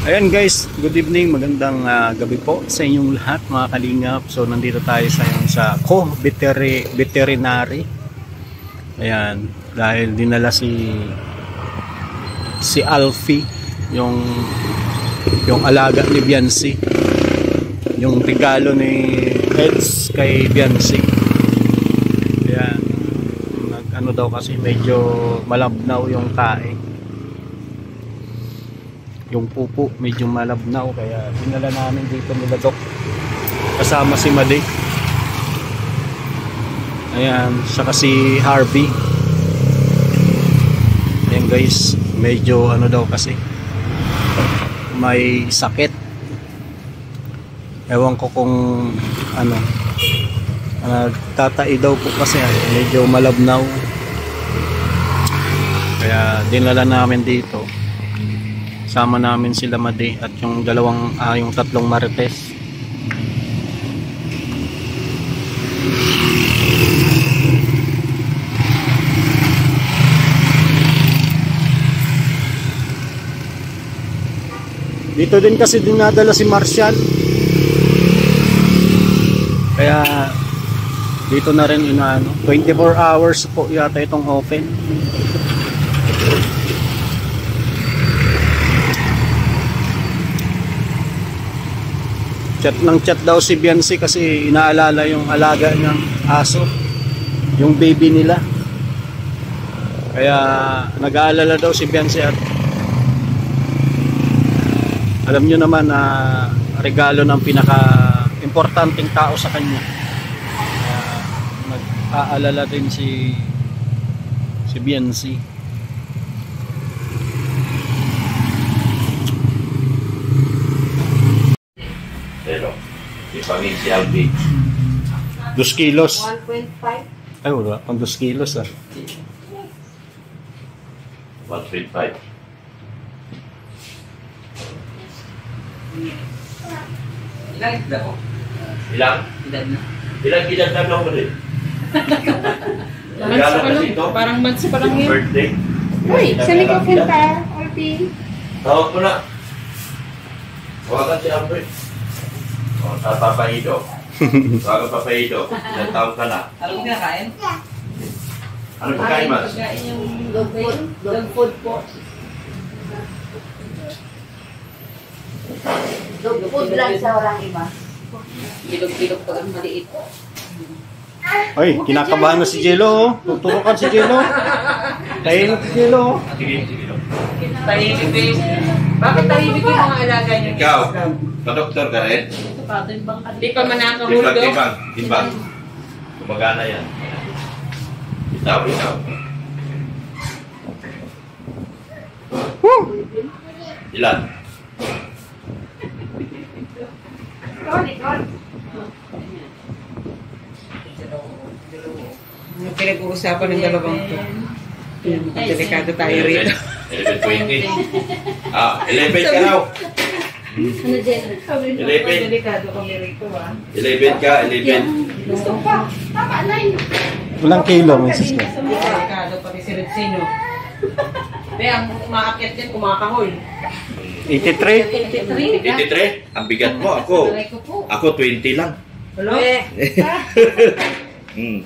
Ayan guys, good evening, magandang gabi po sa inyong lahat mga kalingap. So nandito tayo sa veterinary. Ayan, dahil dinala si Alfie, yung alaga ni Biancy, yung regalo ni Eds kay Biancy. Ayan, ano daw kasi medyo malabnaw yung tae, yung pupo medyo malabnaw, kaya dinala namin dito nila Doc kasama si Madi. Ayan, saka si Harvey. Ayan guys, medyo ano daw kasi may sakit, ewan ko kung ano, tatai daw po kasi, medyo malabnaw, kaya dinala namin dito. Sama namin sila Madi at yung yung tatlong marites. Dito din kasi dinadala si Marshall, kaya dito na rin 24 hours po yata itong open. Chat ng chat daw si Biancy kasi inaalala yung alaga niyang aso, yung baby nila. Kaya nag-aalala daw si Biancy, at alam nyo naman na regalo ng pinaka-importanting tao sa kanya. Kaya nag-aalala din si Biancy. Pero, ipangin si Albi. 2 kilos. 1.5. Ay, wala. Pang 2 kilos 1.5. Ilang isda ko? Ilang? Edad na. Ilang kinagtanong mo rin? Regalo kasi ito. Parang months pa lang yun. Birthday. Uy, sali ko punta, Alpi. Tawag ko na. Tawagan si Albi. O, sa Papaido. Tawagan Papaido. Ilang taon ka na? Alam mo kinakain? Ano pagkain, Mas? Pagkain yung dog food po. Dog food lang sa orang iba. Bilog-bilog pag ang maliit. Ay, kinakabahan na si Jello. Tuturukan si Jello. Tahimik si Jello. Sige, sige. Tahimik din. Bakit tahimik yung mga alaga niyo? Ikaw, pa-doktor ka rin? Di pa man nakahulog. Timbang. Kumagana yan. Itaw. Ilan? Yung pinag-uusapan ng dalawang to. Delikado tayo rito. 11:20. 11 ka raw. Ano dyan? 11. Delikado kami rito 11 ka, 11. Gusto pa. Tama na yun. Walang kilo, Mrs. Ko. Delikado pati si Retsino. Hindi, ang umaakit yan, kumakahol. 83. 83? Ang bigat mo. Ako 20 lang. Hello? Hmm.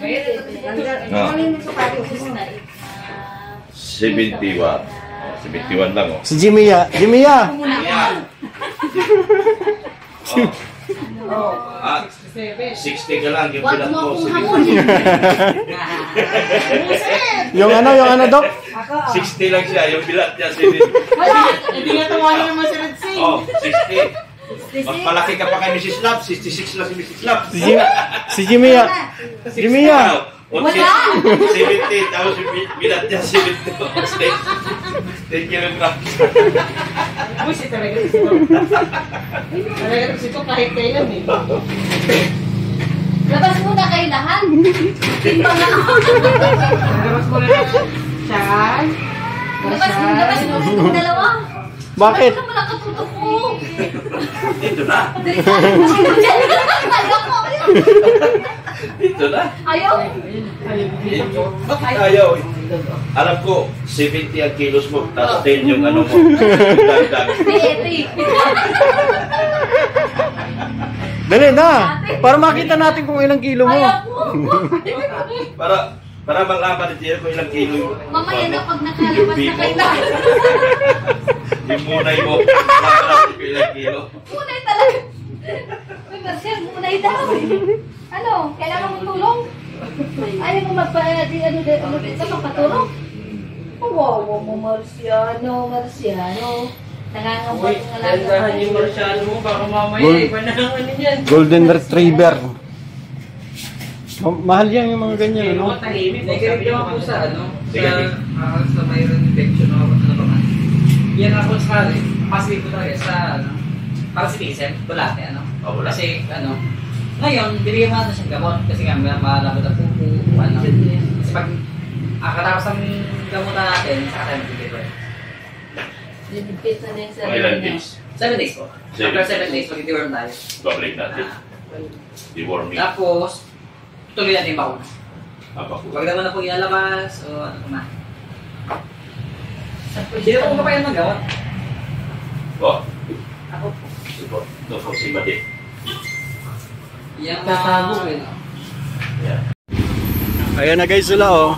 Ano yung sapatos mo? 71. 71 lang oh. Si Jimia. Jimia! Ah, 60 ka lang yung Wag bilat mo mo. akong hamon. Yung ano, Doc? 60 lang siya, yung bilat niya. Wala. Hindi nga tawanan naman si Retsino. Oh, 60. Mas malaki ka pa kay Mrs. Love, 66 lang si Mrs. Love. Si Jimia. Jimia! Wala. 70, tapos yung bilat niya 70. 10 kilograms. Uy, si talaga si Tito. Talaga si Tito kahit kailan eh. Labas mo na kayo lahat. Timbang na ako. Labas mo na lang. Siyan. Labas mo yung dalawa. Bakit? Ano naman nakatutok ko? Dito na. Dito na. Ayaw? Bakit ayaw? Alam ko, 70 ang kilos mo, tapos 10 yung ano mo. Dagdag. 80. Dali na. Para makita natin kung ilang kilo mo. Ayaw ko. Para malaman ni Jerry kung ilang kilo yun. Mamaya na pag nakalabas na kayo. Yung munay mo. Malaman kung ilang kilo. Munay talaga. May Marcial, munay daw. Ano? Kailangan mo tulong? Ayaw mo magpa-ano dito, magpatulong? Wow, mo, Marciano. Nangangambot ng alaga. Dandahan yung Marciano mo, baka mamaya Gold. iba na ang ano yan. Golden Retriever. Mahal yan yung mga ganyan, ano? Nag-review ako sa ano, Sige, sige. sa mayroon infection o ano ba man. Yan ako sa positive ko talaga sa ano, para si Vincent, bulate ano. Oh, bulate. Kasi ano, ngayon, bibigyan mo natin siyang gamot kasi nga malabot ang pupo, ano. Kasi pag katapos ang gamutan natin, saka tayo mag-deliver. Dinipit na niya sa Ilang days? 7 days po. After 7 days, mag-deworm tayo. Babalik natin. Deworming. Tapos, tuloy natin yung bakuna. Apa ko? Huwag naman na po ilalabas o ano pa man. Hindi na po mapayan ng gawat. Oh, Ako po. ito. Ito po si Badi. Yan na... Yeah. Ayan na guys sila, oh.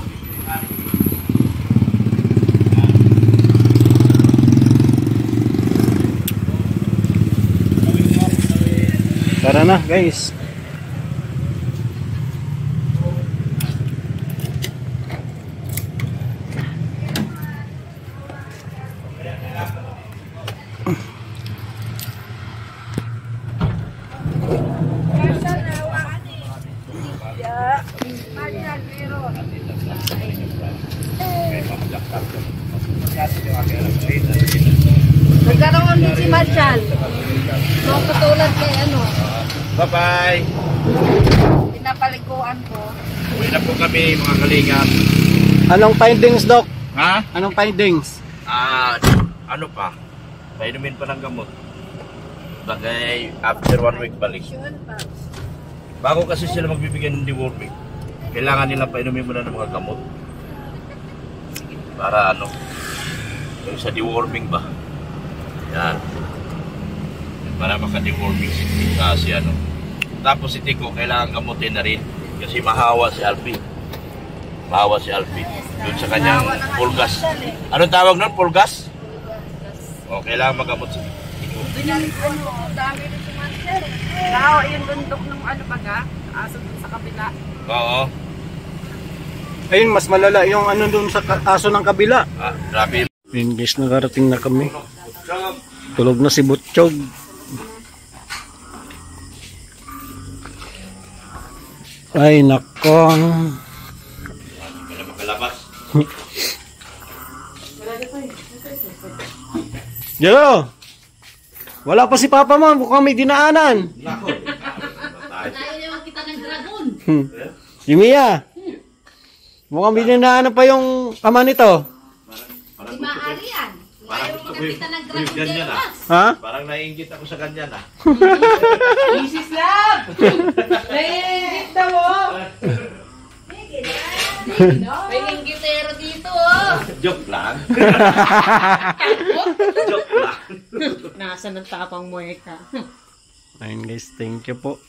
Tara na guys. Nagkaroon din si Marcial. Mga katulad kay ano, Bye-bye! pinapaliguan ko. Uwi na po kami mga kalingap. Anong findings, Doc? Ha? Anong findings? Ano pa? Painumin pa ng gamot. Bagay after 1 week balik. Bago kasi sila magbibigay ng deworming, kailangan nila painumin muna ng mga gamot. Para ano, yung sa deworming ba? Yan. Para maka-deworming si ano. Tapos si Tico, kailangan gamutin na rin. Kasi mahawa si Alfie. Mahawa si Alfie. Doon sa kanyang pulgas. Anong tawag nun? Pulgas? O, kailangan magamot si Tico. Dami rin si Marcial. Kao, yung bundok ng ano baga, aso dun sa kabila. Oo. Ayun, mas malala yung ano dun sa aso ng kabila. Grabe. Ayun guys, nakarating na kami. Tulog na si Butchog. Ay, nako. Kailan makalabas? Jelo! Wala pa si Papa mo, mukhang may dinaanan. Nako. Tayo naman kita ng dragon. Si Mia. Mukhang may dinaanan pa yung ama nito. Di maaari yan. Ayaw mo makakita ng dragon ganyan dyan. ah. Ha? Parang naiingit ako sa kanya na. Isis lab! Naiingit na mo! May linggitero dito, oh. Joke lang. Joke lang. Nasaan ang tapang mo ka? Ayun guys, thank you po.